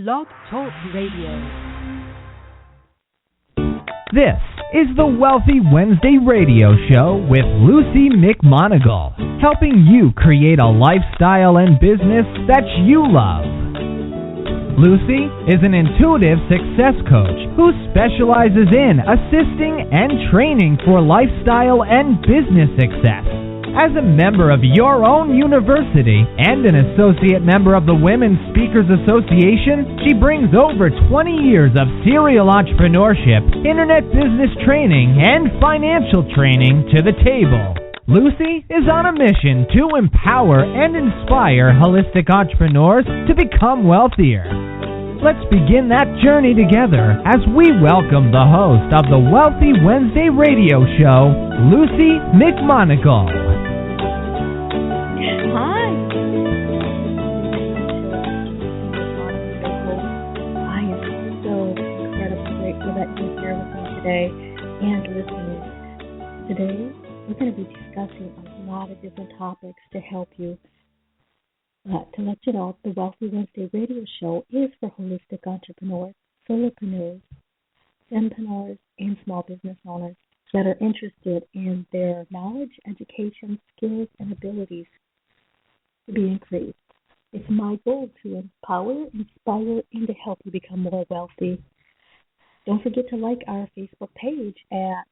Blog Talk Radio. This is the Wealthy Wednesday radio show with Luci McMonagle, helping you create a lifestyle and business that you love. Luci is an intuitive success coach who specializes in assisting and training for lifestyle and business success. As a member of your own university and an associate member of the Women's Speakers Association, she brings over 20 years of serial entrepreneurship, internet business training, and financial training to the table. Luci is on a mission to empower and inspire holistic entrepreneurs to become wealthier. Let's begin that journey together as we welcome the host of the Wealthy Wednesday radio show, Luci McMonagle. Hi. I am so incredibly grateful that you're here with me today and listening. Today, we're going to be discussing a lot of different topics to help you. To let you know, the Wealthy Wednesday radio show is for holistic entrepreneurs, solopreneurs, fempreneurs, and small business owners that are interested in their knowledge, education, skills, and abilities to be increased. It's my goal to empower, inspire, and to help you become more wealthy. Don't forget to like our Facebook page at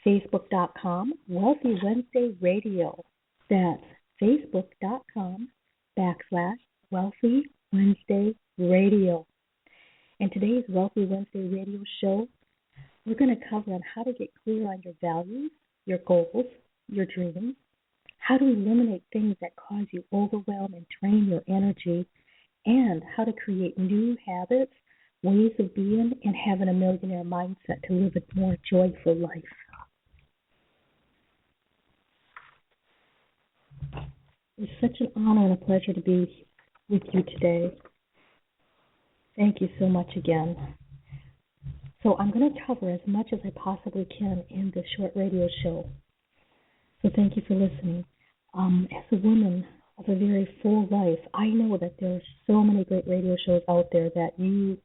facebook.com Wealthy Wednesday Radio. That's facebook.com/Wealthy Wednesday Radio. And today's Wealthy Wednesday Radio show, we're going to cover on how to get clear on your values, your goals, your dreams, how to eliminate things that cause you overwhelm and drain your energy, and how to create new habits, ways of being, and having a millionaire mindset to live a more joyful life. It's such an honor and a pleasure to be with you today. Thank you so much again. So I'm going to cover as much as I possibly can in this short radio show. So thank you for listening. As a woman of a very full life, I know that there are so many great radio shows out there that you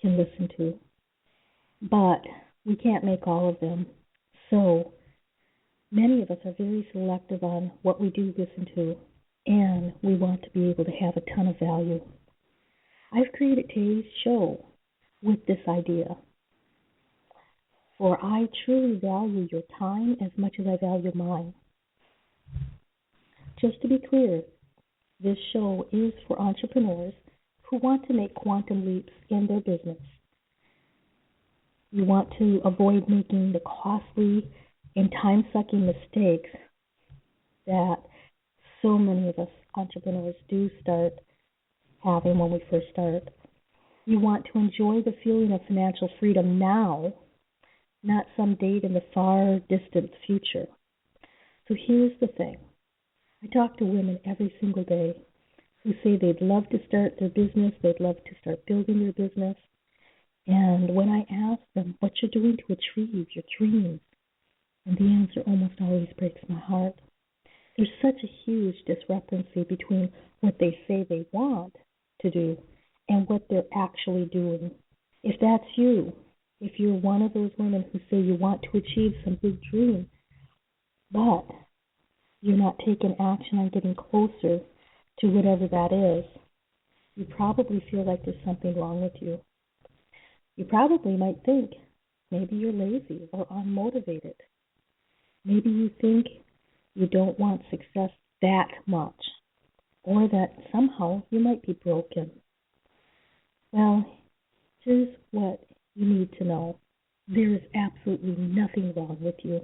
can listen to. But we can't make all of them. So many of us are very selective on what we do listen to, and we want to be able to have a ton of value. I've created today's show with this idea. For I truly value your time as much as I value mine. Just to be clear, this show is for entrepreneurs who want to make quantum leaps in their business. You want to avoid making the costly and time-sucking mistakes that so many of us entrepreneurs do start having when we first start. You want to enjoy the feeling of financial freedom now, not some date in the far distant future. So here's the thing. I talk to women every single day who say they'd love to start their business, they'd love to start building their business. And when I ask them what you're doing to achieve your dreams, and the answer almost always breaks my heart. There's such a huge discrepancy between what they say they want to do and what they're actually doing. If that's you, if you're one of those women who say you want to achieve some big dream, but you're not taking action on getting closer to whatever that is, you probably feel like there's something wrong with you. You probably might think maybe you're lazy or unmotivated. Maybe you think you don't want success that much, or that somehow you might be broken. Well, here's what you need to know. There is absolutely nothing wrong with you.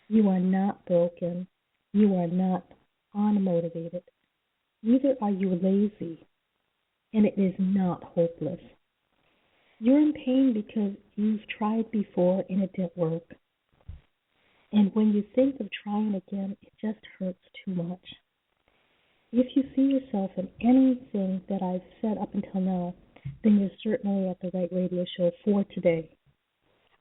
You are not broken. You are not unmotivated. Neither are you lazy. And it is not hopeless. You're in pain because you've tried before and it didn't work. And when you think of trying again, it just hurts too much. If you see yourself in anything that I've said up until now, then you're certainly at the right radio show for today.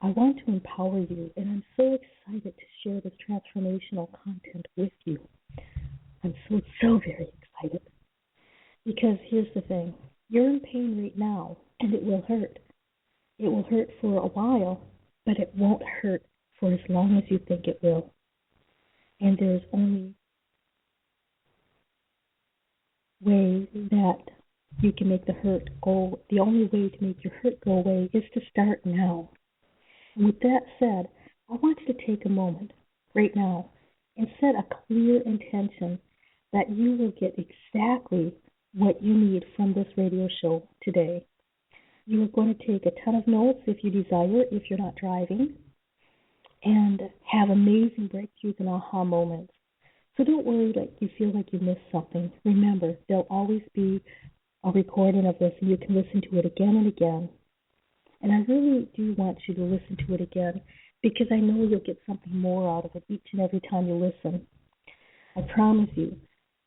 I want to empower you, and I'm so excited to share this transformational content with you. I'm so very excited. Because here's the thing. You're in pain right now, and it will hurt. It will hurt for a while, but it won't hurt for as long as you think it will. And there's only way that you can make the hurt go. The only way to make your hurt go away is to start now. And with that said, I want you to take a moment right now and set a clear intention that you will get exactly what you need from this radio show today. You are going to take a ton of notes if you desire, if you're not driving, and have amazing breakthroughs and aha moments. So don't worry like you feel like you missed something. Remember, there'll always be a recording of this, and you can listen to it again and again. And I really do want you to listen to it again because I know you'll get something more out of it each and every time you listen. I promise you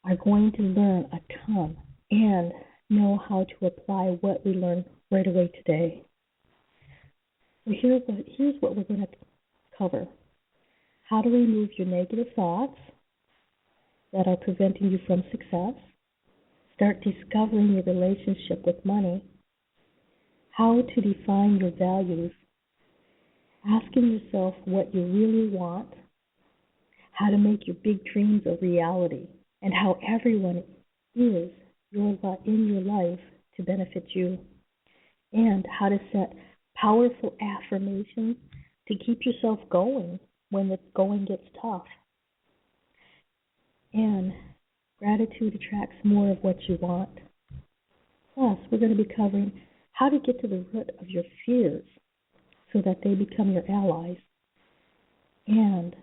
are going to learn a ton and know how to apply what we learn right away today. So here's what we're going to cover. How to remove your negative thoughts that are preventing you from success. Start discovering your relationship with money. How to define your values. Asking yourself what you really want. How to make your big dreams a reality. And how everyone is in your life to benefit you. And how to set powerful affirmations to keep yourself going when the going gets tough. And gratitude attracts more of what you want. Plus, we're going to be covering how to get to the root of your fears so that they become your allies. And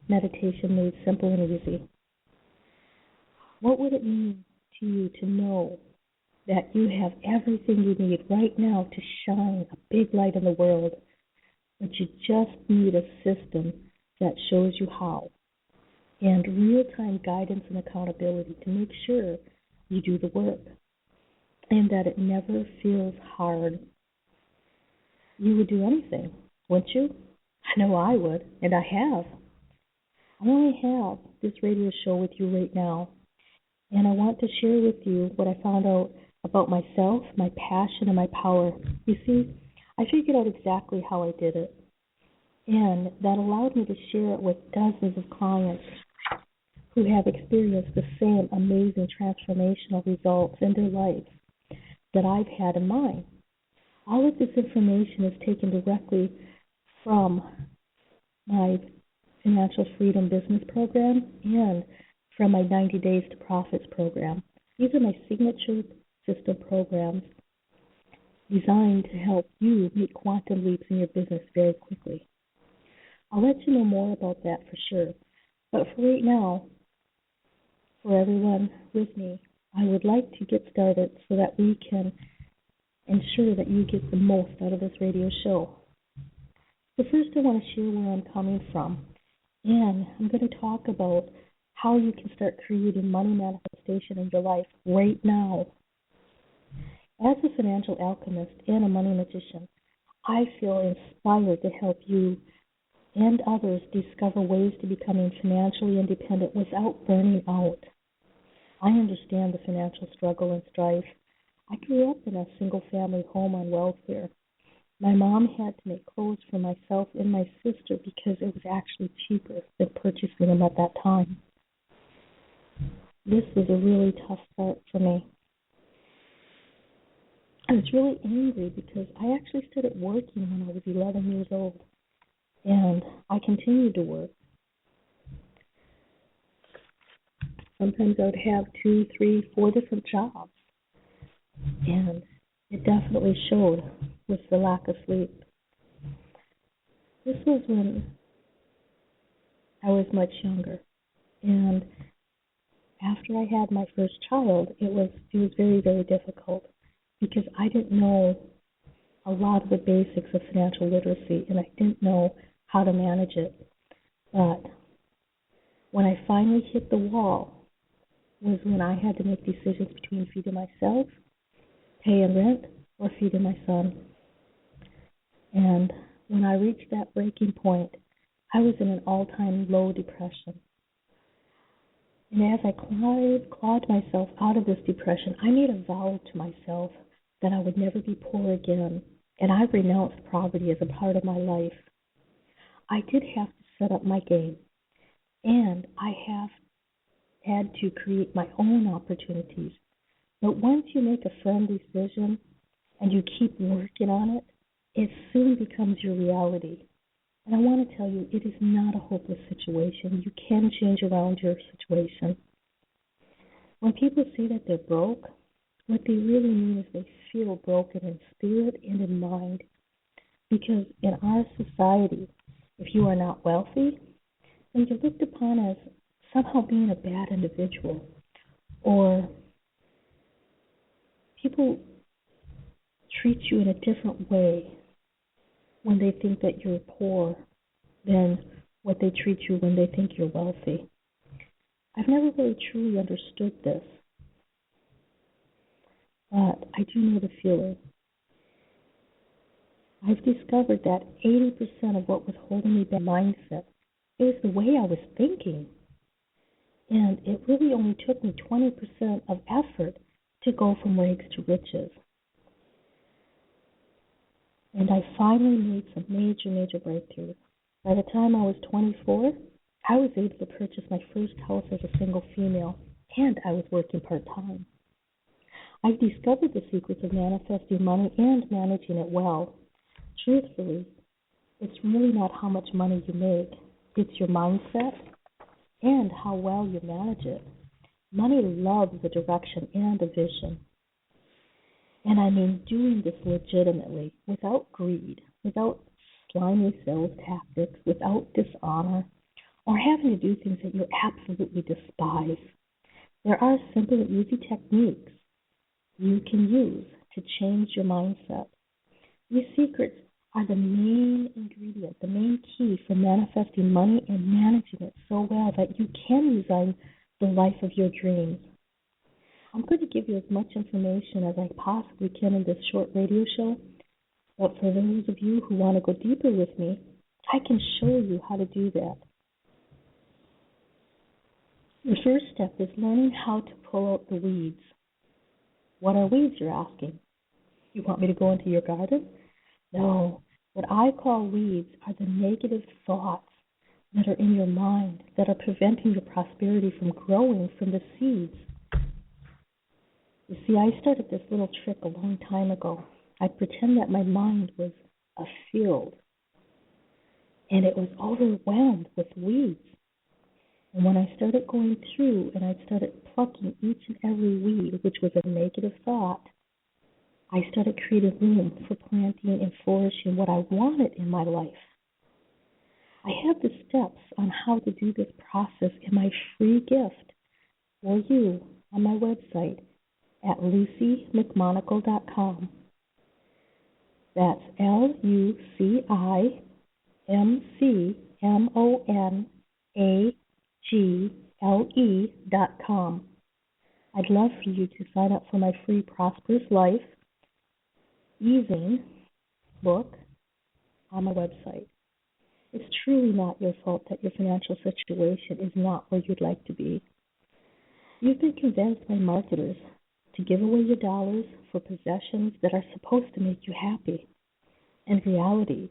meditation made simple and easy. What would it mean to you to know that you have everything you need right now to shine a big light in the world, but you just need a system that shows you how, and real-time guidance and accountability to make sure you do the work, and that it never feels hard. You would do anything, wouldn't you? I know I would, and I have. I only have this radio show with you right now, and I want to share with you what I found out about myself, my passion, and my power. You see, I figured out exactly how I did it, and that allowed me to share it with dozens of clients who have experienced the same amazing transformational results in their lives that I've had in mine. All of this information is taken directly from my Financial Freedom Business Program and from my 90 Days to Profits program. These are my signature system programs designed to help you make quantum leaps in your business very quickly. I'll let you know more about that for sure. But for right now, for everyone with me, I would like to get started so that we can ensure that you get the most out of this radio show. So first I want to share where I'm coming from. And I'm going to talk about how you can start creating money manifestation in your life right now. As a financial alchemist and a money magician, I feel inspired to help you and others discover ways to becoming financially independent without burning out. I understand the financial struggle and strife. I grew up in a single-family home on welfare. My mom had to make clothes for myself and my sister because it was actually cheaper than purchasing them at that time. This was a really tough start for me. I was really angry because I actually started working when I was 11 years old, and I continued to work. Sometimes I would have 2, 3, 4 different jobs, and it definitely showed with the lack of sleep. This was when I was much younger, and after I had my first child, it was very, very difficult because I didn't know a lot of the basics of financial literacy, and I didn't know how to manage it. But when I finally hit the wall was when I had to make decisions between feeding myself, paying rent, or feeding my son. And when I reached that breaking point, I was in an all-time low depression. And as I clawed myself out of this depression, I made a vow to myself that I would never be poor again, and I renounced poverty as a part of my life. I did have to set up my game, and I have had to create my own opportunities. But once you make a firm decision and you keep working on it, it soon becomes your reality. And I want to tell you, it is not a hopeless situation. You can change around your situation. When people say that they're broke, what they really mean is they feel broken in spirit and in mind. Because in our society, if you are not wealthy, then you're looked upon as somehow being a bad individual. Or people treat you in a different way when they think that you're poor than what they treat you when they think you're wealthy. I've never really truly understood this, but I do know the feeling. I've discovered that 80% of what was holding me back mindset is the way I was thinking. And it really only took me 20% of effort to go from rags to riches. And I finally made some major breakthroughs. By the time I was 24, I was able to purchase my first house as a single female, and I was working part-time. I've discovered the secrets of manifesting money and managing it well. Truthfully, it's really not how much money you make. It's your mindset and how well you manage it. Money loves a direction and a vision. And I mean doing this legitimately, without greed, without slimy sales tactics, without dishonor, or having to do things that you absolutely despise. There are simple and easy techniques you can use to change your mindset. These secrets are the main ingredient, the main key for manifesting money and managing it so well that you can design the life of your dreams. I'm going to give you as much information as I possibly can in this short radio show, but for those of you who want to go deeper with me, I can show you how to do that. The first step is learning how to pull out the weeds. What are weeds, you're asking? You want me to go into your garden? No. What I call weeds are the negative thoughts that are in your mind that are preventing your prosperity from growing from the seeds. You see, I started this little trick a long time ago. I'd pretend that my mind was a field, and it was overwhelmed with weeds. And when I started going through and I started plucking each and every weed, which was a negative thought, I started creating room for planting and flourishing what I wanted in my life. I have the steps on how to do this process in my free gift for you on my website at lucimcmonagle.com. That's LuciMcMonagle.com. I'd love for you to sign up for my free Prosperous Life Easing book on my website. It's truly not your fault that your financial situation is not where you'd like to be. You've been convinced by marketers to give away your dollars for possessions that are supposed to make you happy. In reality,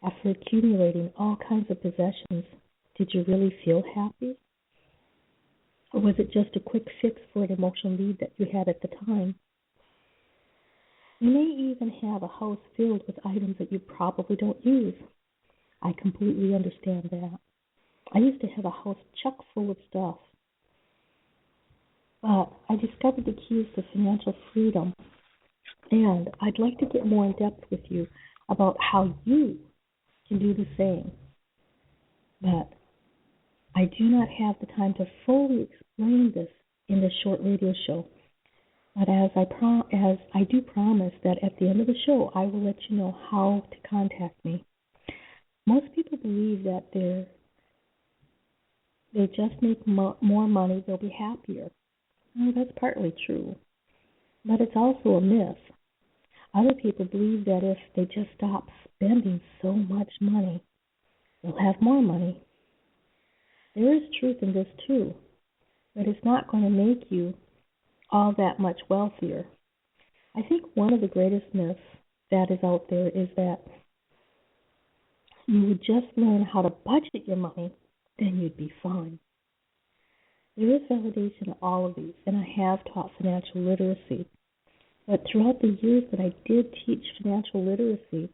after accumulating all kinds of possessions, did you really feel happy? Or was it just a quick fix for an emotional need that you had at the time? You may even have a house filled with items that you probably don't use. I completely understand that. I used to have a house chock full of stuff. But I discovered the keys to financial freedom, and I'd like to get more in depth with you about how you can do the same. But I do not have the time to fully explain this in this short radio show. But as I do promise that at the end of the show, I will let you know how to contact me. Most people believe that they just make more money, they'll be happier. Well, that's partly true, but it's also a myth. Other people believe that if they just stop spending so much money, they'll have more money. There is truth in this too, but it's not going to make you all that much wealthier. I think one of the greatest myths that is out there is that you would just learn how to budget your money, then you'd be fine. There is validation in all of these, and I have taught financial literacy. But throughout the years that I did teach financial literacy,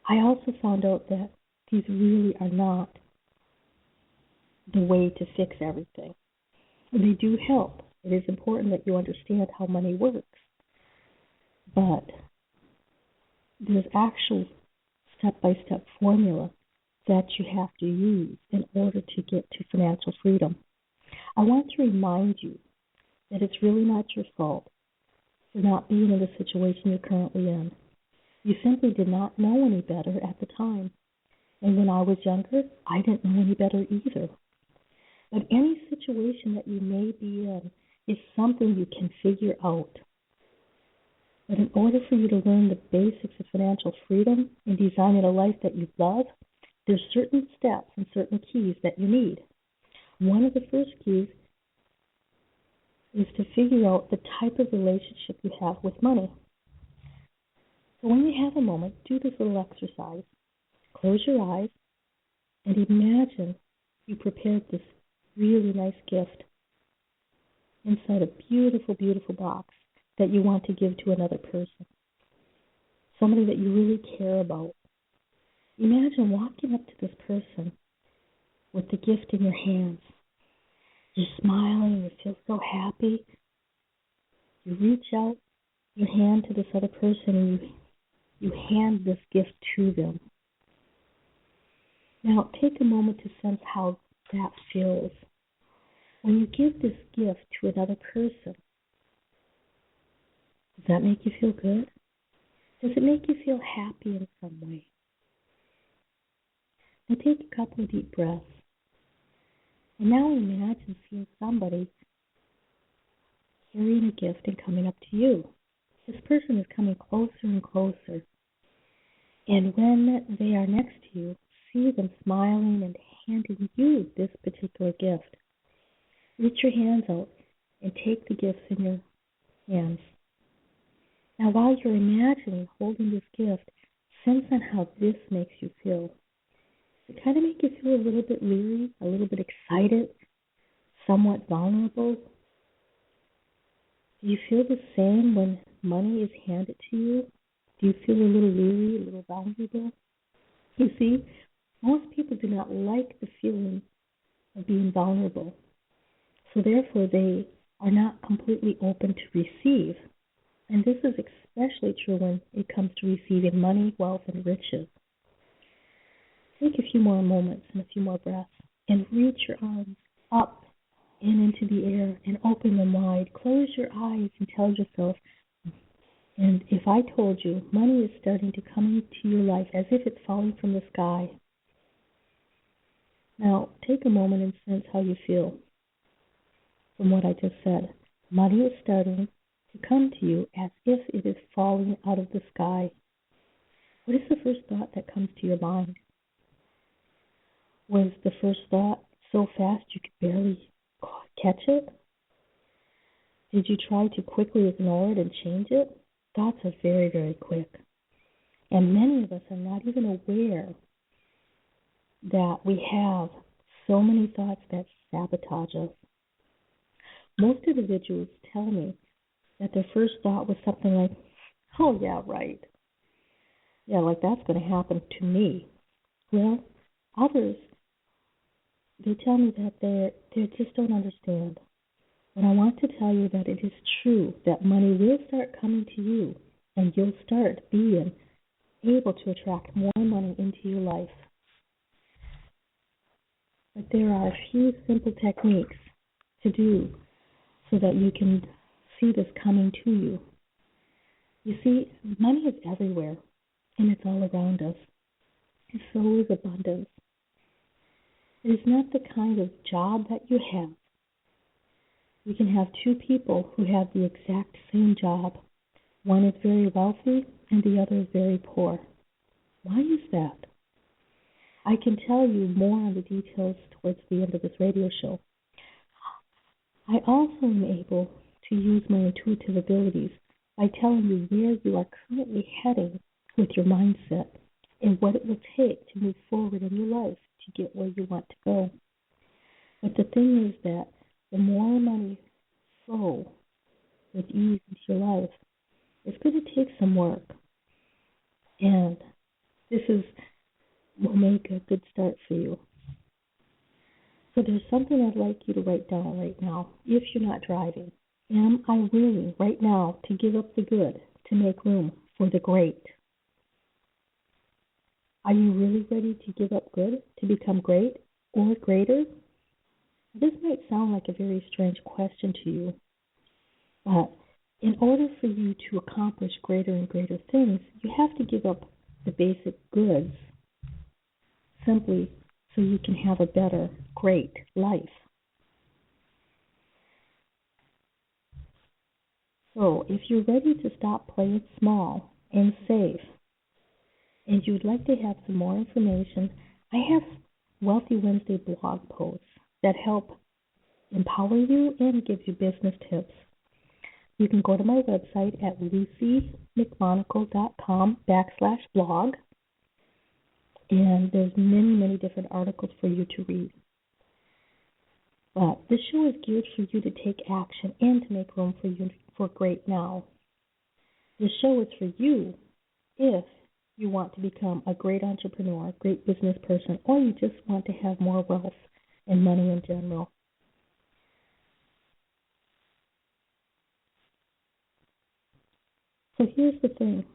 I also found out that these really are not the way to fix everything. They do help. It is important that you understand how money works. But there's actual step-by-step formula that you have to use in order to get to financial freedom. I want to remind you that it's really not your fault for not being in the situation you're currently in. You simply did not know any better at the time. And when I was younger, I didn't know any better either. But any situation that you may be in is something you can figure out. But in order for you to learn the basics of financial freedom and designing a life that you love, there's certain steps and certain keys that you need. One of the first keys is to figure out the type of relationship you have with money. So when you have a moment, do this little exercise. Close your eyes and imagine you prepared this really nice gift inside a beautiful, beautiful box that you want to give to another person, somebody that you really care about. Imagine walking up to this person with the gift in your hands. You're smiling, you feel so happy. You reach out your hand to this other person and you hand this gift to them. Now take a moment to sense how that feels. When you give this gift to another person, does that make you feel good? Does it make you feel happy in some way? Now take a couple of deep breaths. And now imagine seeing somebody carrying a gift and coming up to you. This person is coming closer and closer. And when they are next to you, see them smiling and handing you this particular gift. Reach your hands out and take the gifts in your hands. Now while you're imagining holding this gift, sense on how this makes you feel. Does it kind of make you feel a little bit leery, a little bit excited, somewhat vulnerable? Do you feel the same when money is handed to you? Do you feel a little leery, a little vulnerable? You see, most people do not like the feeling of being vulnerable. So therefore, they are not completely open to receive. And this is especially true when it comes to receiving money, wealth, and riches. Take a few more moments and a few more breaths and reach your arms up and into the air and open them wide. Close your eyes and tell yourself, and if I told you, money is starting to come into your life as if it's falling from the sky. Now, take a moment and sense how you feel from what I just said. Money is starting to come to you as if it is falling out of the sky. What is the first thought that comes to your mind? Was the first thought so fast you could barely catch it? Did you try to quickly ignore it and change it? Thoughts are very, very quick. And many of us are not even aware that we have so many thoughts that sabotage us. Most individuals tell me that their first thought was something like, oh yeah, right. Yeah, like that's going to happen to me. Well, others, they tell me that they just don't understand. But I want to tell you that it is true that money will start coming to you and you'll start being able to attract more money into your life. But there are a few simple techniques to do so that you can see this coming to you. You see, money is everywhere and it's all around us. And so is abundance. It is not the kind of job that you have. You can have two people who have the exact same job. One is very wealthy and the other is very poor. Why is that? I can tell you more on the details towards the end of this radio show. I also am able to use my intuitive abilities by telling you where you are currently heading with your mindset and what it will take to move forward in your life to get where you want to go. But the thing is that the more money flow with ease into your life, it's going to take some work. And this will make a good start for you. So there's something I'd like you to write down right now, if you're not driving. Am I willing right now to give up the good to make room for the great? Are you really ready to give up good to become great or greater? This might sound like a very strange question to you, but in order for you to accomplish greater and greater things, you have to give up the basic goods simply so you can have a better, great life. So if you're ready to stop playing small and safe, and you'd like to have some more information, I have Wealthy Wednesday blog posts that help empower you and give you business tips. You can go to my website at lucimcmonagle.com/blog, and there's many, many different articles for you to read. But this show is geared for you to take action and to make room for great now. This show is for you if you want to become a great entrepreneur, great business person, or you just want to have more wealth and money in general. So here's the thing.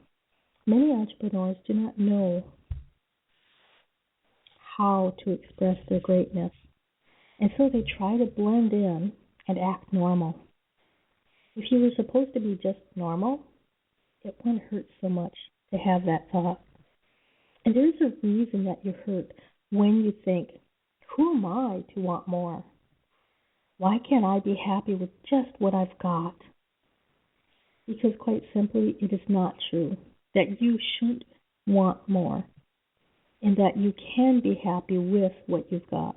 Many entrepreneurs do not know how to express their greatness, and so they try to blend in and act normal. If you were supposed to be just normal, it wouldn't hurt so much to have that thought. And there's a reason that you hurt when you think, who am I to want more? Why can't I be happy with just what I've got? Because quite simply, it is not true that you should want more and that you can be happy with what you've got.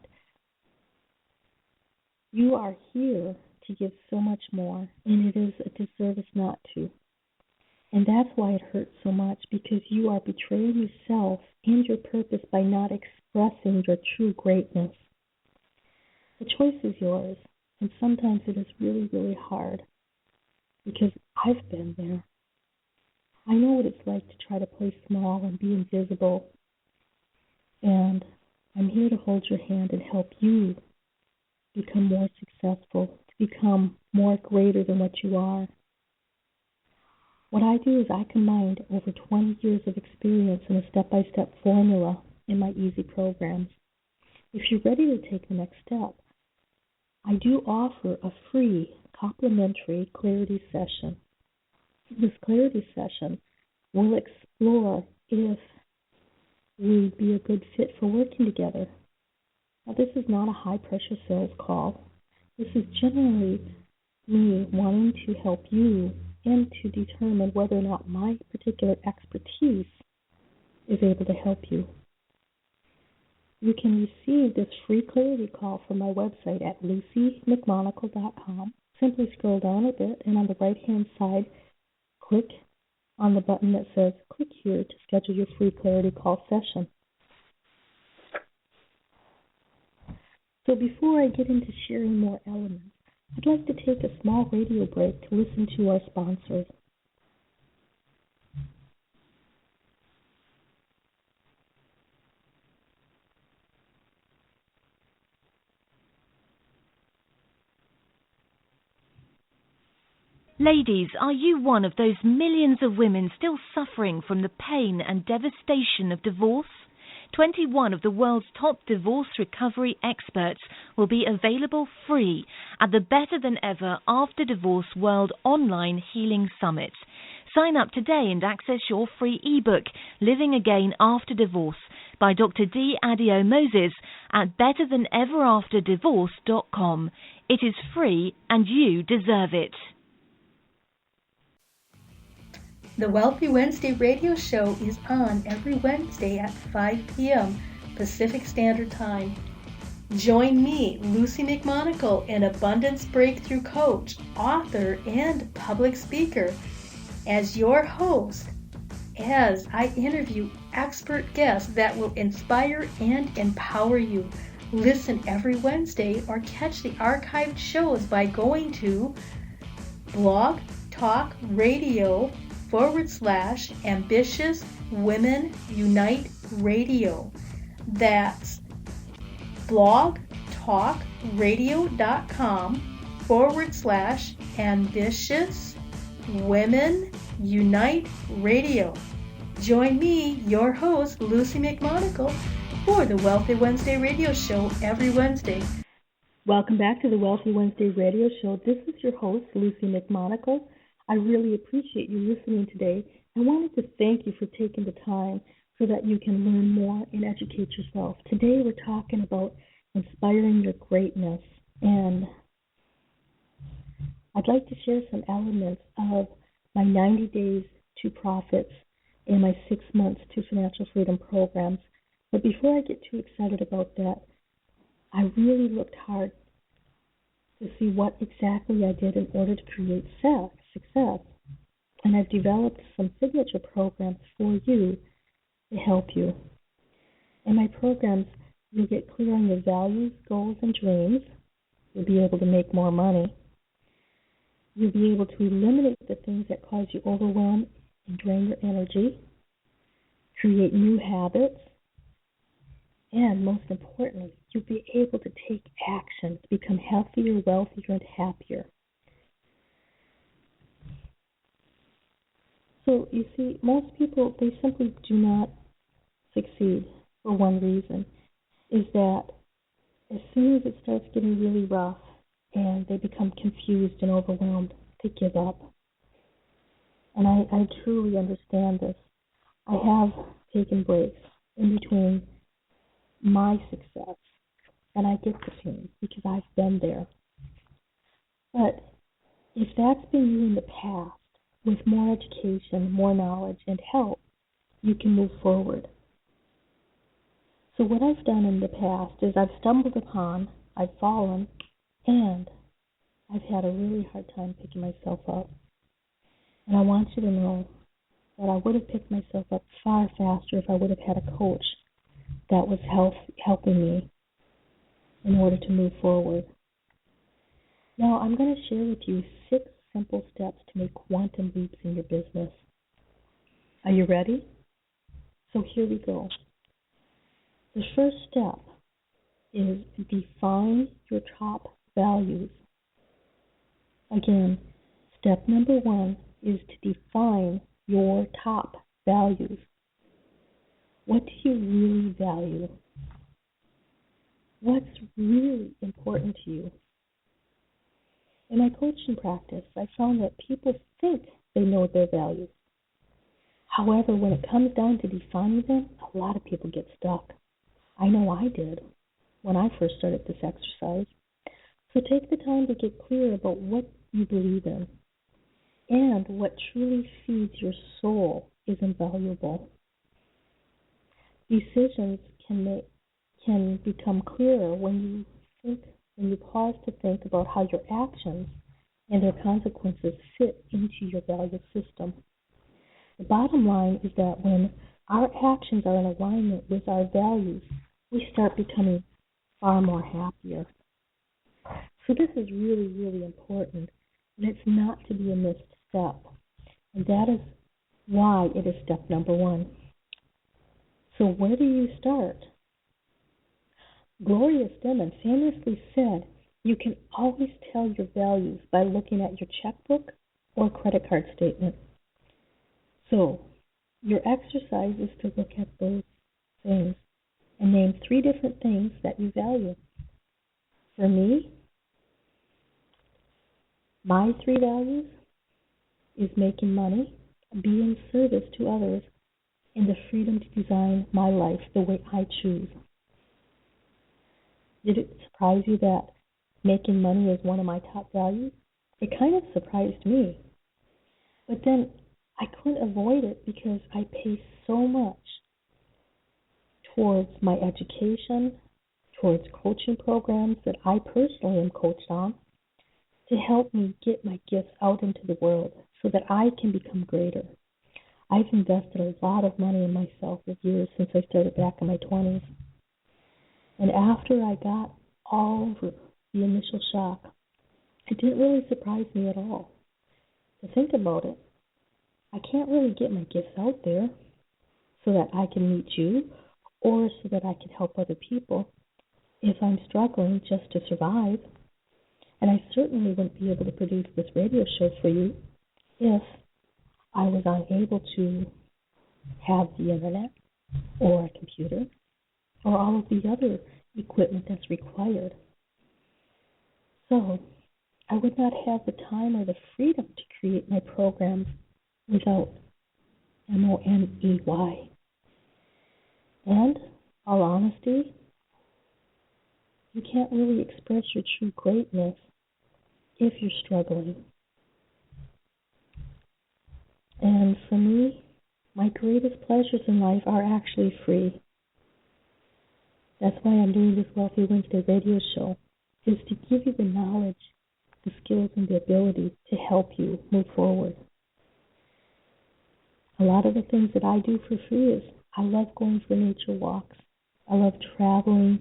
You are here to give so much more, and it is a disservice not to. And that's why it hurts so much, because you are betraying yourself and your purpose by not expressing your true greatness. The choice is yours, and sometimes it is really, really hard, because I've been there. I know what it's like to try to play small and be invisible, and I'm here to hold your hand and help you become more successful, to become more greater than what you are. What I do is I combined over 20 years of experience in a step-by-step formula in my easy programs. If you're ready to take the next step, I do offer a free complimentary clarity session. This clarity session will explore if we'd be a good fit for working together. Now, this is not a high-pressure sales call. This is generally me wanting to help you and to determine whether or not my particular expertise is able to help you. You can receive this free clarity call from my website at lucimcmonagle.com. Simply scroll down a bit, and on the right-hand side, click on the button that says click here to schedule your free clarity call session. So before I get into sharing more elements, I'd like to take a small radio break to listen to our sponsors. Ladies, are you one of those millions of women still suffering from the pain and devastation of divorce? 21 of the world's top divorce recovery experts will be available free at the Better Than Ever After Divorce World Online Healing Summit. Sign up today and access your free ebook, Living Again After Divorce, by Dr. D. Adio Moses at betterthanEverAfterDivorce.com. It is free and you deserve it. The Wealthy Wednesday radio show is on every Wednesday at 5 p.m. Pacific Standard Time. Join me, Luci McMonagle, an abundance breakthrough coach, author, and public speaker, as your host as I interview expert guests that will inspire and empower you. Listen every Wednesday or catch the archived shows by going to Blog Talk Radio /Ambitious Women Unite Radio. That's blogtalkradio.com /Ambitious Women Unite Radio. Join me, your host, Luci McMonagle, for the Wealthy Wednesday radio show every Wednesday. Welcome back to the Wealthy Wednesday radio show. This is your host, Luci McMonagle. I really appreciate you listening today. I wanted to thank you for taking the time so that you can learn more and educate yourself. Today we're talking about inspiring your greatness, and I'd like to share some elements of my 90 Days to Profits and my 6 months to Financial Freedom programs. But before I get too excited about that, I really looked hard to see what exactly I did in order to create success. And I've developed some signature programs for you to help you. In my programs, you'll get clear on your values, goals, and dreams. You'll be able to make more money. You'll be able to eliminate the things that cause you overwhelm and drain your energy, create new habits, and most importantly, you'll be able to take action to become healthier, wealthier, and happier. So you see, most people, they simply do not succeed for one reason, is that as soon as it starts getting really rough and they become confused and overwhelmed, they give up. And I truly understand this. I have taken breaks in between my success, and I get the pain because I've been there. But if that's been you in the past, with more education, more knowledge, and help, you can move forward. So what I've done in the past is I've stumbled upon, I've fallen, and I've had a really hard time picking myself up. And I want you to know that I would have picked myself up far faster if I would have had a coach that was helping me in order to move forward. Now, I'm going to share with you 6 simple steps to make quantum leaps in your business. Are you ready? So here we go. The first step is define your top values. Again, step number 1 is to define your top values. What do you really value? What's really important to you? In my coaching practice, I found that people think they know their values. However, when it comes down to defining them, a lot of people get stuck. I know I did when I first started this exercise. So take the time to get clear about what you believe in and what truly feeds your soul is invaluable. Decisions can become clearer when you pause to think about how your actions and their consequences fit into your value system. The bottom line is that when our actions are in alignment with our values, we start becoming far more happier. So this is really, really important, and it's not to be a missed step. And that is why it is step number 1. So where do you start? Gloria Steinem famously said, you can always tell your values by looking at your checkbook or credit card statement. So your exercise is to look at those things and name 3 different things that you value. For me, my 3 values is making money, being of service to others, and the freedom to design my life the way I choose. Did it surprise you that making money is one of my top values? It kind of surprised me. But then I couldn't avoid it because I pay so much towards my education, towards coaching programs that I personally am coached on to help me get my gifts out into the world so that I can become greater. I've invested a lot of money in myself for years since I started back in my 20s. And after I got over the initial shock, it didn't really surprise me at all. To think about it, I can't really get my gifts out there so that I can meet you or so that I can help other people if I'm struggling just to survive. And I certainly wouldn't be able to produce this radio show for you if I was unable to have the internet or a computer or all of the other equipment that's required. So I would not have the time or the freedom to create my programs without MONEY. And, all honesty, you can't really express your true greatness if you're struggling. And for me, my greatest pleasures in life are actually free. That's why I'm doing this Wealthy Wednesday radio show, is to give you the knowledge, the skills, and the ability to help you move forward. A lot of the things that I do for free is I love going for nature walks. I love traveling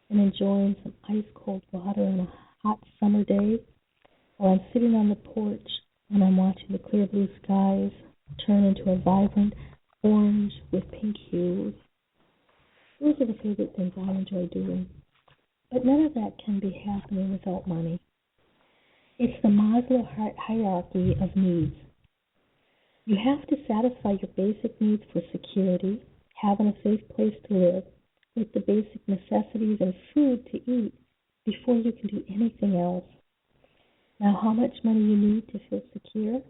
and enjoying some ice-cold water on a hot summer day while I'm sitting on the porch and I'm watching the clear blue skies turn into a vibrant orange with pink hues. Those are the favorite things I enjoy doing. But none of that can be happening without money. It's the Maslow hierarchy of needs. You have to satisfy your basic needs for security, having a safe place to live, with the basic necessities and food to eat before you can do anything else. Now, how much money you need to feel secure,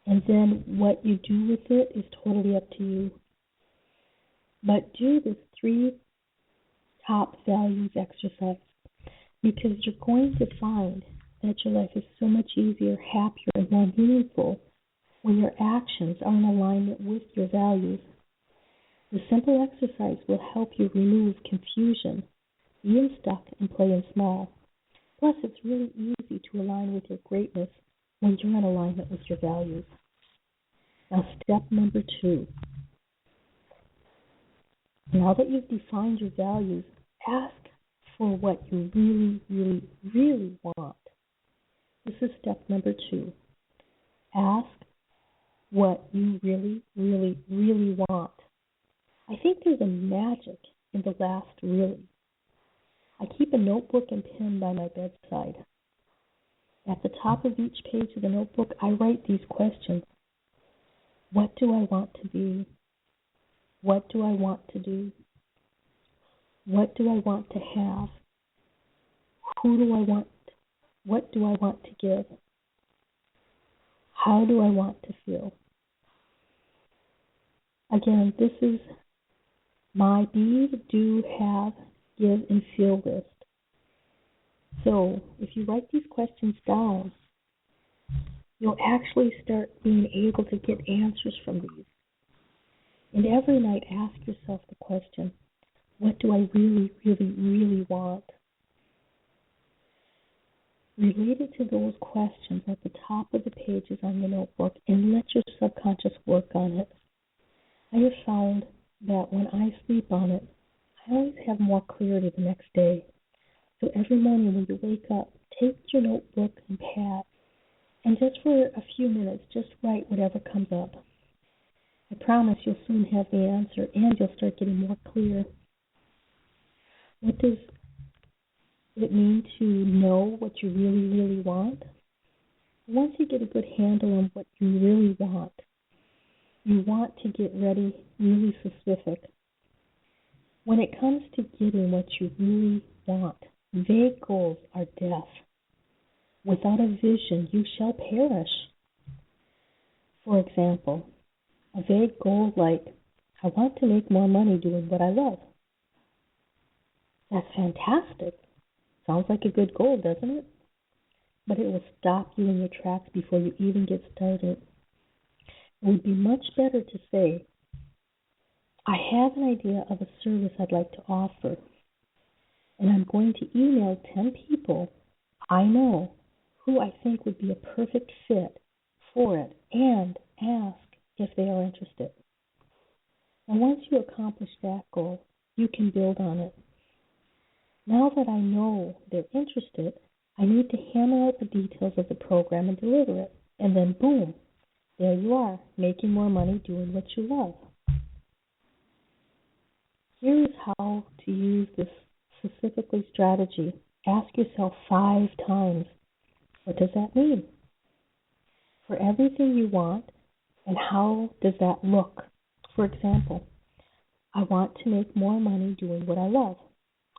and then what you do with it is totally up to you. But do this 3 top values exercise, because you're going to find that your life is so much easier, happier, and more meaningful when your actions are in alignment with your values. The simple exercise will help you remove confusion, being stuck, and playing small. Plus, it's really easy to align with your greatness when you're in alignment with your values. Now, step number 2. Now that you've defined your values, ask for what you really, really, really want. This is step number 2. Ask what you really, really, really want. I think there's a magic in the last really. I keep a notebook and pen by my bedside. At the top of each page of the notebook, I write these questions. What do I want to be? What do I want to do? What do I want to have? Who do I want? What do I want to give? How do I want to feel? Again, this is my be, do, have, give, and feel list. So if you write these questions down, you'll actually start being able to get answers from these. And every night ask yourself the question, what do I really, really, really want? Relate it to those questions at the top of the pages on your notebook and let your subconscious work on it. I have found that when I sleep on it, I always have more clarity the next day. So every morning when you wake up, take your notebook and pad, and just for a few minutes, just write whatever comes up. I promise you'll soon have the answer, and you'll start getting more clear. What does it mean to know what you really, really want? Once you get a good handle on what you really want, you want to get ready really specific. When it comes to getting what you really want, vague goals are death. Without a vision, you shall perish. For example, a vague goal like, I want to make more money doing what I love. That's fantastic. Sounds like a good goal, doesn't it? But it will stop you in your tracks before you even get started. It would be much better to say, I have an idea of a service I'd like to offer. And I'm going to email 10 people I know who I think would be a perfect fit for it and ask if they are interested. And once you accomplish that goal, you can build on it. Now that I know they're interested, I need to hammer out the details of the program and deliver it. And then boom, there you are, making more money doing what you love. Here is how to use this specifically strategy. Ask yourself 5 times, what does that mean? For everything you want, and how does that look? For example, I want to make more money doing what I love.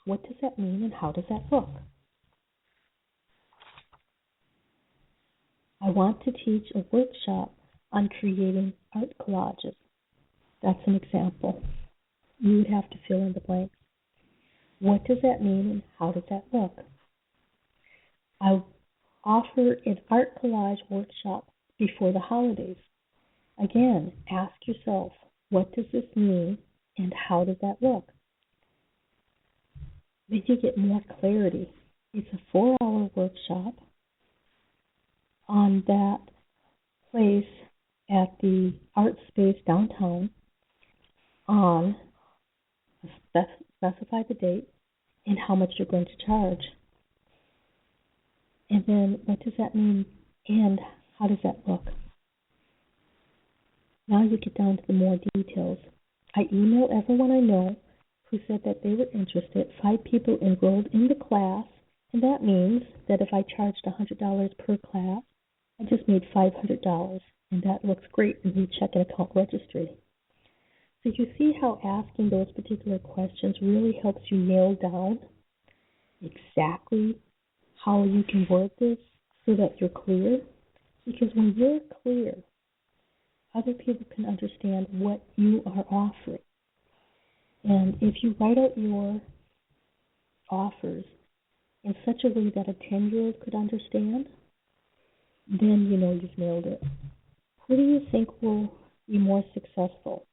What does that mean and how does that look? I want to teach a workshop on creating art collages. That's an example. You would have to fill in the blanks. What does that mean and how does that look? I offer an art collage workshop before the holidays. Again, ask yourself, what does this mean and how does that look? Then you get more clarity. It's a 4-hour workshop on that place at the art space downtown on specify the date and how much you're going to charge. And then what does that mean and how does that look? Now you get down to the more details. I email everyone I know who said that they were interested. 5 people enrolled in the class, and that means that if I charged $100 per class, I just made $500, and that looks great in the checking account registry. So you see how asking those particular questions really helps you nail down exactly how you can word this so that you're clear. Because when you're clear, other people can understand what you are offering. And if you write out your offers in such a way that a 10-year-old could understand, then you know you've nailed it. Who do you think will be more successful?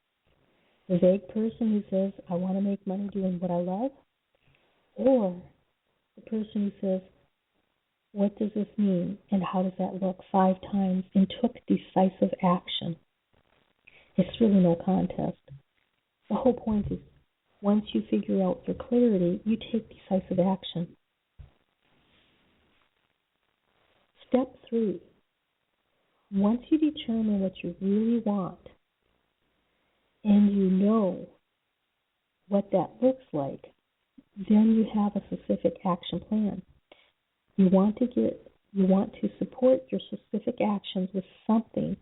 The vague person who says, I want to make money doing what I love? Or the person who says, what does this mean and how does that look 5 times and took decisive action? It's really no contest. The whole point is once you figure out your clarity, you take decisive action. Step 3. Once you determine what you really want and you know what that looks like, then you have a specific action plan. You want to support your specific actions with something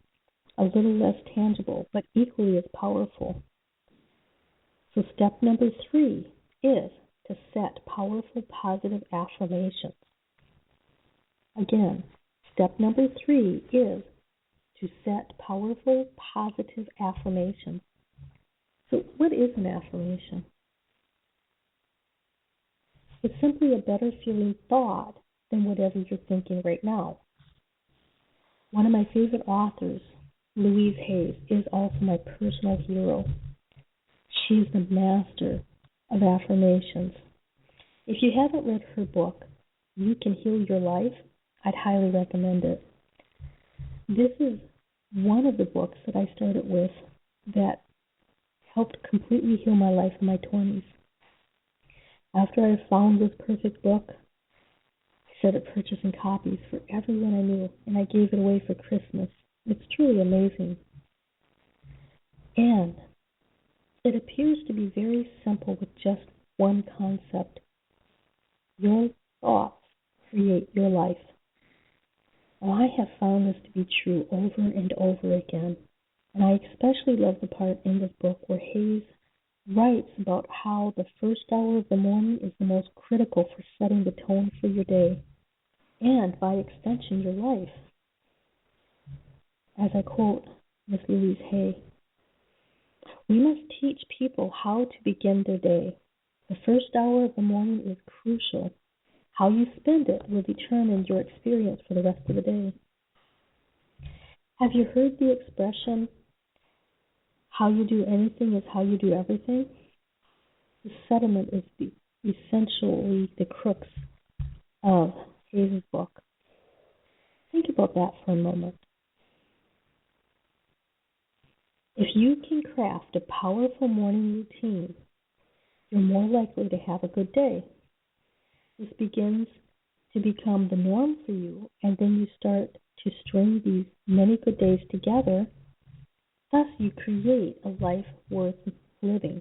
a little less tangible, but equally as powerful. So step number 3 is to set powerful positive affirmations. Again, step number 3 is to set powerful positive affirmations. So what is an affirmation? It's simply a better feeling thought than whatever you're thinking right now. One of my favorite authors, Louise Hayes, is also my personal hero. She's the master of affirmations. If you haven't read her book, You Can Heal Your Life, I'd highly recommend it. This is one of the books that I started with that helped completely heal my life in my 20s. After I found this perfect book, I started purchasing copies for everyone I knew, and I gave it away for Christmas. It's truly amazing. And it appears to be very simple with just one concept. Your thoughts create your life. Well, I have found this to be true over and over again. And I especially love the part in this book where Hayes writes about how the first hour of the morning is the most critical for setting the tone for your day, and by extension, your life. As I quote Miss Louise Hay, we must teach people how to begin their day. The first hour of the morning is crucial. How you spend it will determine your experience for the rest of the day. Have you heard the expression, how you do anything is how you do everything? The sentiment is essentially the crux of Hayes' book. Think about that for a moment. If you can craft a powerful morning routine, you're more likely to have a good day. This begins to become the norm for you, and then you start to string these many good days together. Thus, you create a life worth living,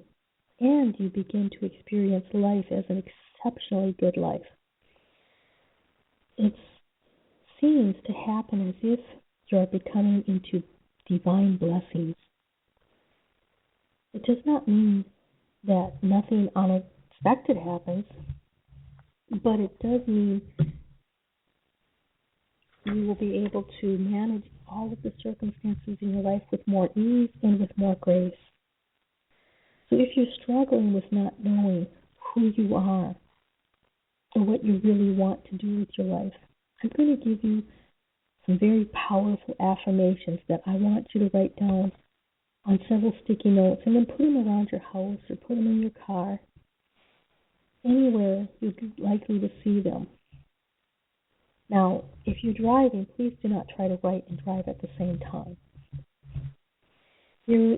and you begin to experience life as an exceptionally good life. It seems to happen as if you're becoming into divine blessings. It does not mean that nothing unexpected happens, but it does mean you will be able to manage all of the circumstances in your life with more ease and with more grace. So if you're struggling with not knowing who you are or what you really want to do with your life, I'm going to give you some very powerful affirmations that I want you to write down on several sticky notes and then put them around your house or put them in your car, anywhere you'd be likely to see them. Now, if you're driving, please do not try to write and drive at the same time. Here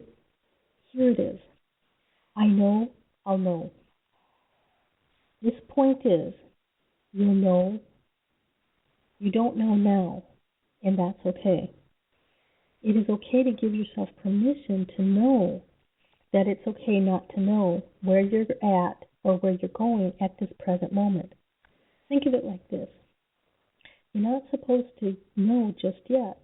it is. I know, I'll know. This point is, you'll know, you don't know now, and that's okay. It is okay to give yourself permission to know that it's okay not to know where you're at or where you're going at this present moment. Think of it like this. You're not supposed to know just yet,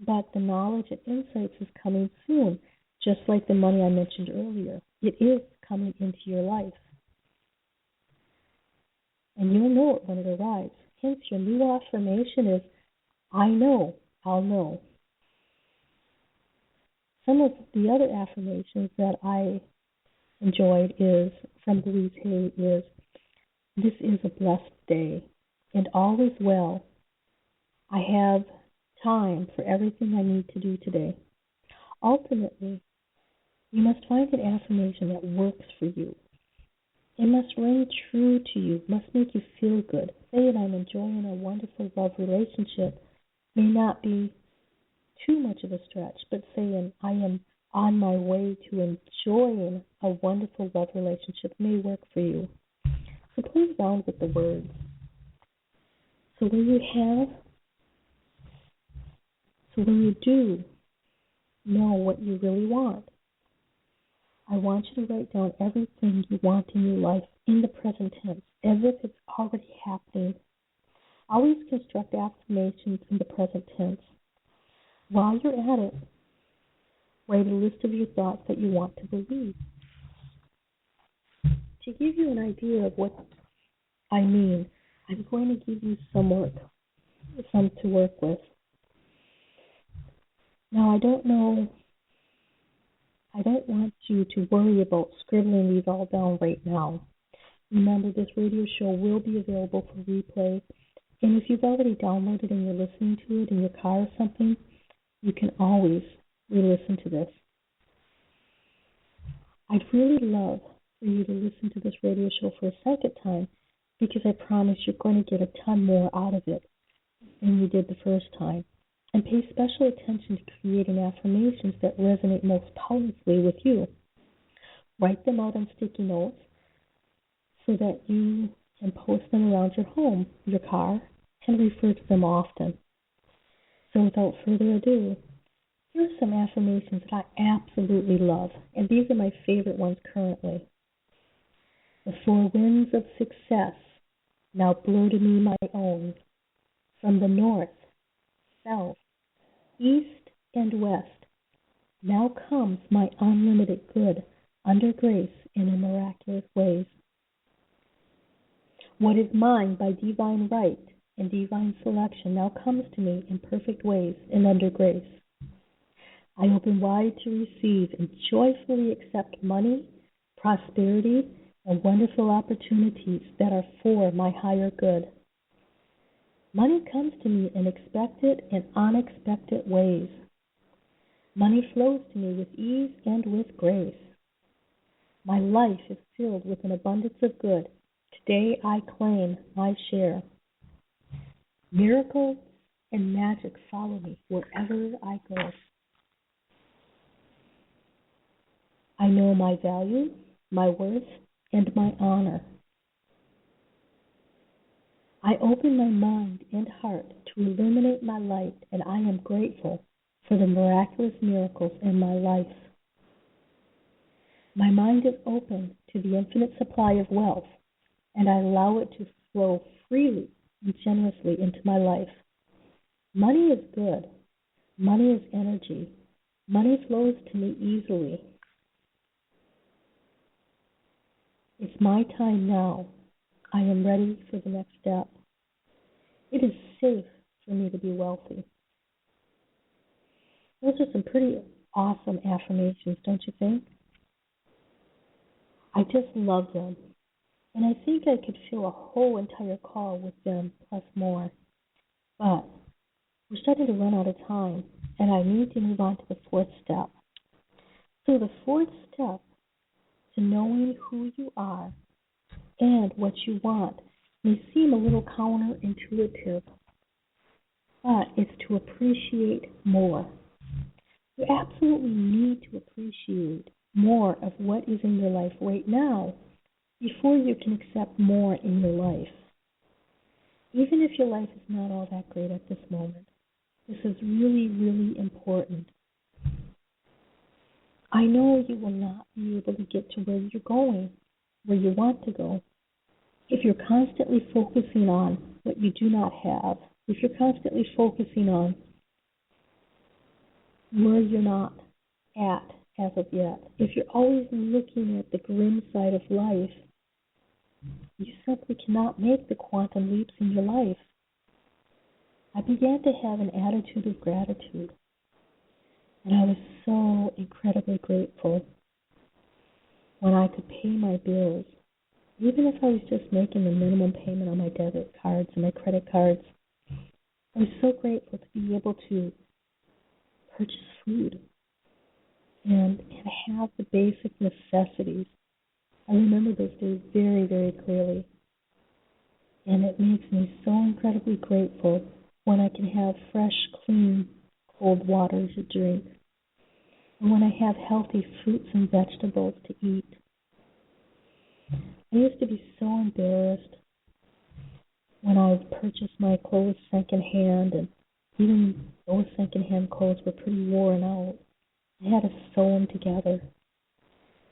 but the knowledge and insights is coming soon, just like the money I mentioned earlier. It is coming into your life. And you'll know it when it arrives. Hence, your new affirmation is, I know, I'll know. Some of the other affirmations that I enjoyed is from Louise Hay is, this is a blessed day, and all is well. I have time for everything I need to do today. Ultimately, you must find an affirmation that works for you. It must ring true to you, must make you feel good. Say that I'm enjoying a wonderful love relationship may not be too much of a stretch, but saying I am on my way to enjoying a wonderful love relationship may work for you. So play around with the words. So when you do know what you really want, I want you to write down everything you want in your life in the present tense, as if it's already happening. Always construct affirmations in the present tense. While you're at it, write a list of your thoughts that you want to believe. To give you an idea of what I mean, I'm going to give you some to work with. Now, I don't want you to worry about scribbling these all down right now. Remember, this radio show will be available for replay, and if you've already downloaded and you're listening to it in your car or something, you can always re-listen to this. I'd really love for you to listen to this radio show for a second time, because I promise you're going to get a ton more out of it than you did the first time. And pay special attention to creating affirmations that resonate most powerfully with you. Write them out on sticky notes so that you can post them around your home, your car, and refer to them often. So without further ado, here are some affirmations that I absolutely love, and these are my favorite ones currently. The four winds of success now blow to me my own, from the north, south, east, and west. Now comes my unlimited good, under grace and in miraculous ways. What is mine by divine right and divine selection now comes to me in perfect ways and under grace. I open wide to receive and joyfully accept money, prosperity, and wonderful opportunities that are for my higher good. Money comes to me in expected and unexpected ways. Money flows to me with ease and with grace. My life is filled with an abundance of good. Today I claim my share. Miracles and magic follow me wherever I go. I know my value, my worth, and my honor. I open my mind and heart to illuminate my light, and I am grateful for the miraculous miracles in my life. My mind is open to the infinite supply of wealth, and I allow it to flow freely and generously into my life. Money is good. Money is energy. Money flows to me easily. It's my time now. I am ready for the next step. It is safe for me to be wealthy. Those are some pretty awesome affirmations, don't you think? I just love them. And I think I could fill a whole entire call with them plus more. But we're starting to run out of time, and I need to move on to the fourth step. So the fourth step to knowing who you are and what you want may seem a little counterintuitive, but it's to appreciate more. You absolutely need to appreciate more of what is in your life right now before you can accept more in your life. Even if your life is not all that great at this moment, this is really, really important. I know you will not be able to get to where you're going, where you want to go, if you're constantly focusing on what you do not have, if you're constantly focusing on where you're not at as of yet, if you're always looking at the grim side of life, you simply cannot make the quantum leaps in your life. I began to have an attitude of gratitude, and I was so incredibly grateful when I could pay my bills, even if I was just making the minimum payment on my debit cards and my credit cards. I was so grateful to be able to purchase food and have the basic necessities. I remember those days very, very clearly. And it makes me so incredibly grateful when I can have fresh, clean, cold water to drink, and when I have healthy fruits and vegetables to eat. I used to be so embarrassed when I purchased my clothes secondhand, and even those secondhand clothes were pretty worn out. I had to sew them together.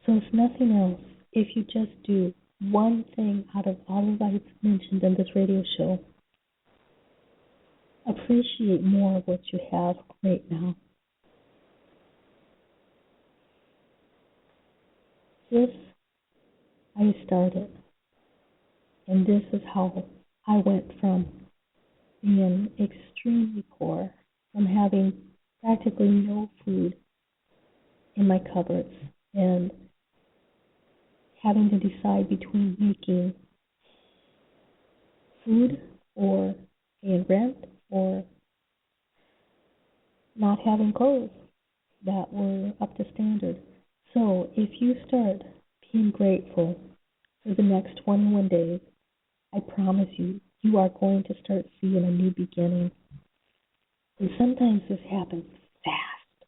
So if nothing else, if you just do one thing out of all of I've mentioned in this radio show, appreciate more of what you have right now. This I started, and this is how I went from being extremely poor, from having practically no food in my cupboards, and having to decide between making food or paying rent or not having clothes that were up to standard. So if you start being grateful for the next 21 days, I promise you, you are going to start seeing a new beginning. And sometimes this happens fast,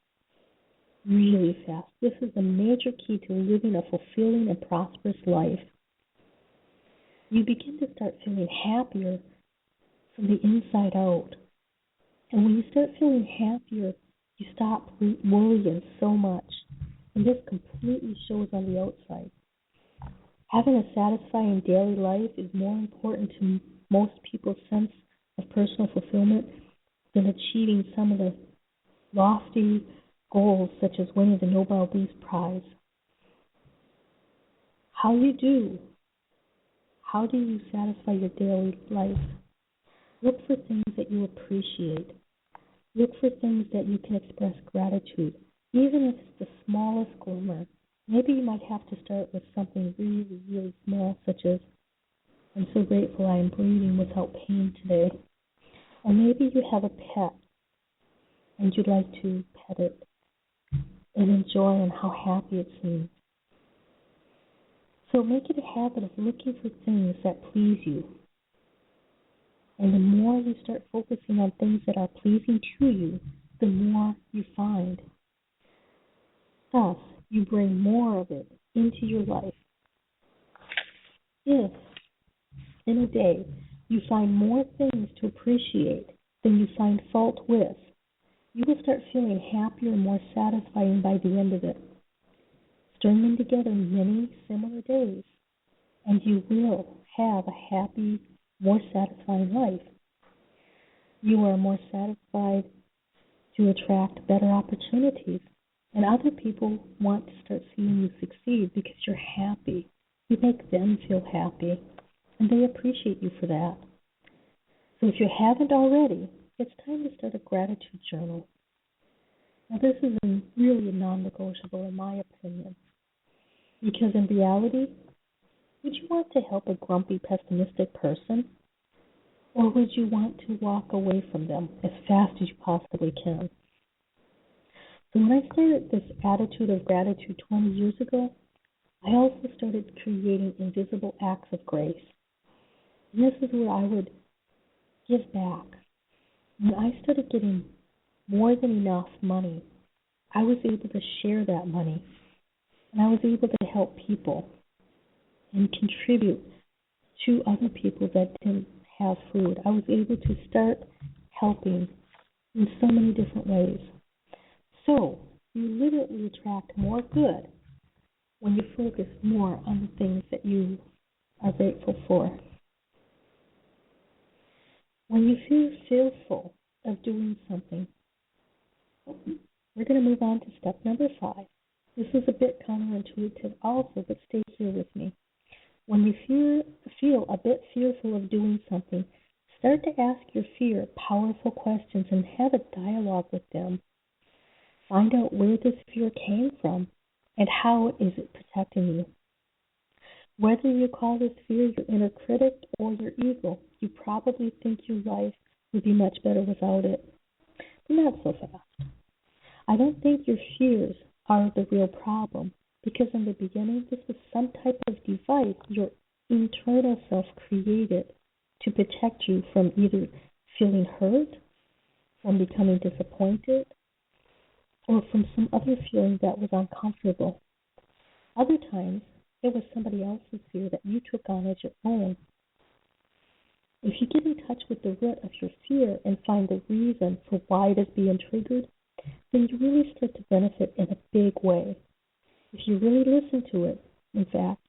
really fast. This is a major key to living a fulfilling and prosperous life. You begin to start feeling happier from the inside out. And when you start feeling happier, you stop worrying so much. And this completely shows on the outside. Having a satisfying daily life is more important to most people's sense of personal fulfillment than achieving some of the lofty goals such as winning the Nobel Peace Prize. How do you satisfy your daily life? Look for things that you appreciate. Look for things that you can express gratitude, even if it's the smallest glimmer. Maybe you might have to start with something really, really small, such as, I'm so grateful I am breathing without pain today. Or maybe you have a pet and you'd like to pet it and enjoy and how happy it seems. So make it a habit of looking for things that please you. And the more you start focusing on things that are pleasing to you, the more you find. Thus, you bring more of it into your life. If, in a day, you find more things to appreciate than you find fault with, you will start feeling happier and more satisfying by the end of it. String them together many similar days, and you will have a happy, more satisfying life. You are more satisfied to attract better opportunities, and other people want to start seeing you succeed because you're happy. You make them feel happy, and they appreciate you for that. So if you haven't already, it's time to start a gratitude journal. Now this is really a non-negotiable in my opinion, because in reality, would you want to help a grumpy, pessimistic person? Or would you want to walk away from them as fast as you possibly can? So when I started this attitude of gratitude 20 years ago, I also started creating invisible acts of grace. And this is where I would give back. When I started getting more than enough money, I was able to share that money. And I was able to help people and contribute to other people that didn't have food. I was able to start helping in so many different ways. So you literally attract more good when you focus more on the things that you are grateful for. When you feel fearful of doing something, we're going to move on to step number 5. This is a bit counterintuitive also, but stay here with me. When you feel a bit fearful of doing something, start to ask your fear powerful questions and have a dialogue with them. Find out where this fear came from and how is it protecting you. Whether you call this fear your inner critic or your ego, you probably think your life would be much better without it. But not so fast. I don't think your fears are the real problem, because in the beginning, this was some type of device your internal self created to protect you from either feeling hurt, from becoming disappointed, or from some other feeling that was uncomfortable. Other times, it was somebody else's fear that you took on as your own. If you get in touch with the root of your fear and find the reason for why it is being triggered, then you really start to benefit in a big way. If you really listen to it, in fact,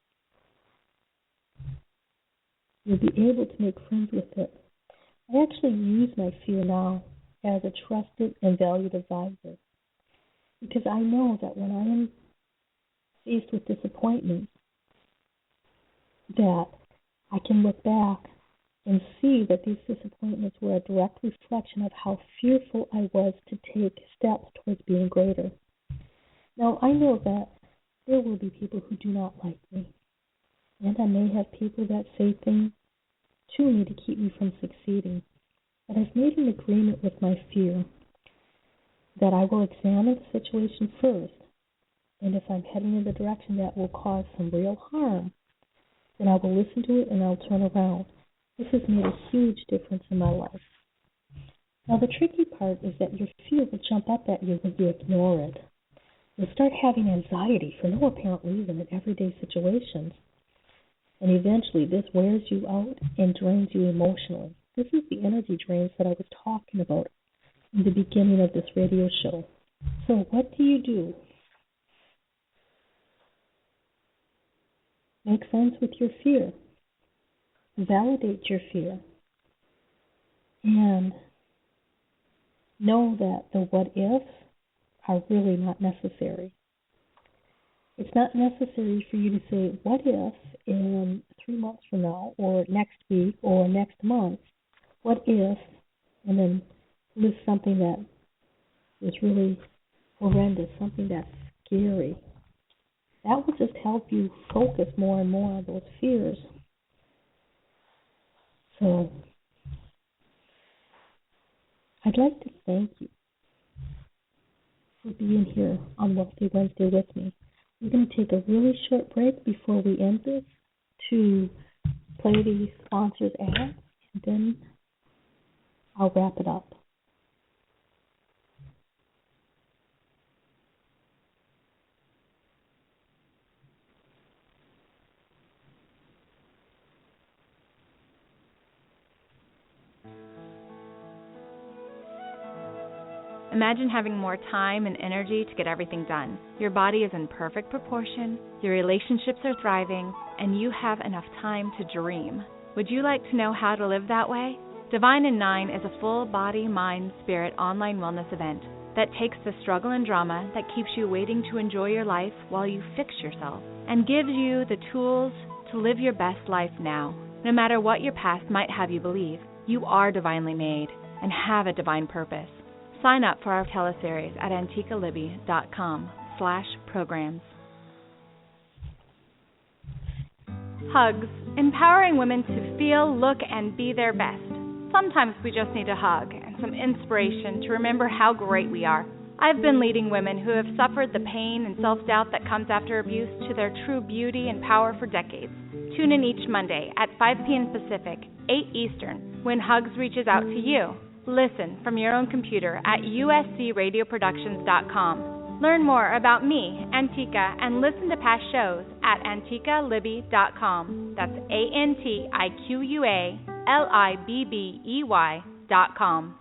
you'll be able to make friends with it. I actually use my fear now as a trusted and valued advisor, because I know that when I am faced with disappointment, that I can look back and see that these disappointments were a direct reflection of how fearful I was to take steps towards being greater. Now, I know that there will be people who do not like me, and I may have people that say things to me to keep me from succeeding, but I've made an agreement with my fear that I will examine the situation first, and if I'm heading in the direction that will cause some real harm, then I will listen to it and I'll turn around. This has made a huge difference in my life. Now, the tricky part is that your fear will jump up at you when you ignore it. You'll start having anxiety for no apparent reason in everyday situations. And eventually, this wears you out and drains you emotionally. This is the energy drains that I was talking about in the beginning of this radio show. So what do? Make friends with your fear. Validate your fear. And know that the what-ifs are really not necessary. It's not necessary for you to say, what if in 3 months from now, or next week, or next month, what if, and then list something that is really horrendous, something that's scary. That will just help you focus more and more on those fears. So, I'd like to thank you for being here on Wealthy Wednesday with me. We're going to take a really short break before we end this to play the sponsors' ads, and then I'll wrap it up. Imagine having more time and energy to get everything done. Your body is in perfect proportion, your relationships are thriving, and you have enough time to dream. Would you like to know how to live that way? Divine in 9 is a full body, mind, spirit online wellness event that takes the struggle and drama that keeps you waiting to enjoy your life while you fix yourself and gives you the tools to live your best life now. No matter what your past might have you believe, you are divinely made and have a divine purpose. Sign up for our teleseries at antiqualibby.com/programs. Hugs. Empowering women to feel, look, and be their best. Sometimes we just need a hug and some inspiration to remember how great we are. I've been leading women who have suffered the pain and self-doubt that comes after abuse to their true beauty and power for decades. Tune in each Monday at 5 p.m. Pacific, 8 Eastern, when Hugs reaches out to you. Listen from your own computer at uscradioproductions.com. Learn more about me, Antica, and listen to past shows at antiqualibby.com. That's ANTIQUALIBBEY.com.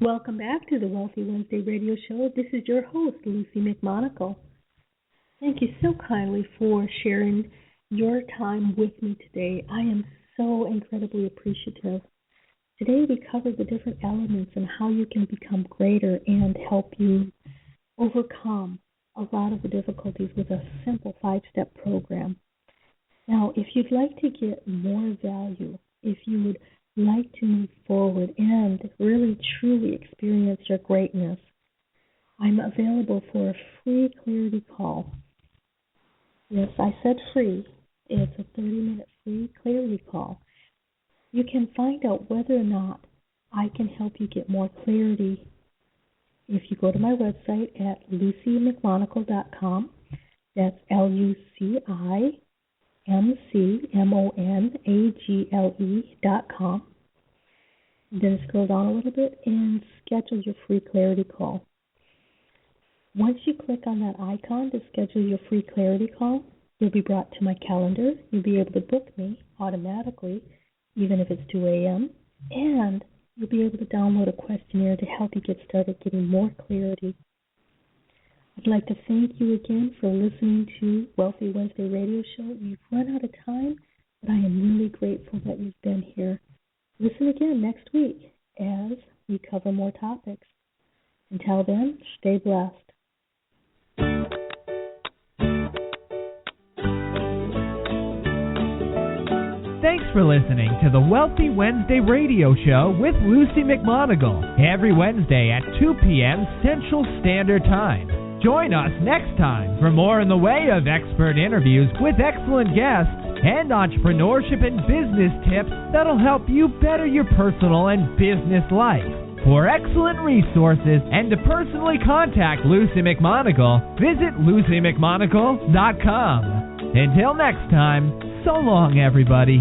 Welcome back to the Wealthy Wednesday radio show. This is your host, Luci McMonagle. Thank you so kindly for sharing your time with me today. I am so incredibly appreciative. Today we covered the different elements and how you can become greater and help you overcome a lot of the difficulties with a simple 5-step program. Now, if you'd like to get more value, if you would like to move forward and really truly experience your greatness, I'm available for a free clarity call. Yes, I said free. It's a 30-minute free clarity call. You can find out whether or not I can help you get more clarity if you go to my website at lucimcmonagle.com. That's LuciMcmonagle.com. Then scroll down a little bit and schedule your free clarity call. Once you click on that icon to schedule your free clarity call, you'll be brought to my calendar. You'll be able to book me automatically, even if it's 2 a.m., and you'll be able to download a questionnaire to help you get started getting more clarity. I'd like to thank you again for listening to Wealthy Wednesday Radio Show. We've run out of time, but I am really grateful that you've been here. Listen again next week as we cover more topics. Until then, stay blessed. Thanks for listening to the Wealthy Wednesday Radio Show with Luci McMonagle every Wednesday at 2 p.m. Central Standard Time. Join us next time for more in the way of expert interviews with excellent guests and entrepreneurship and business tips that'll help you better your personal and business life. For excellent resources and to personally contact Luci McMonagle, visit lucimcmonagle.com. Until next time, so long, everybody.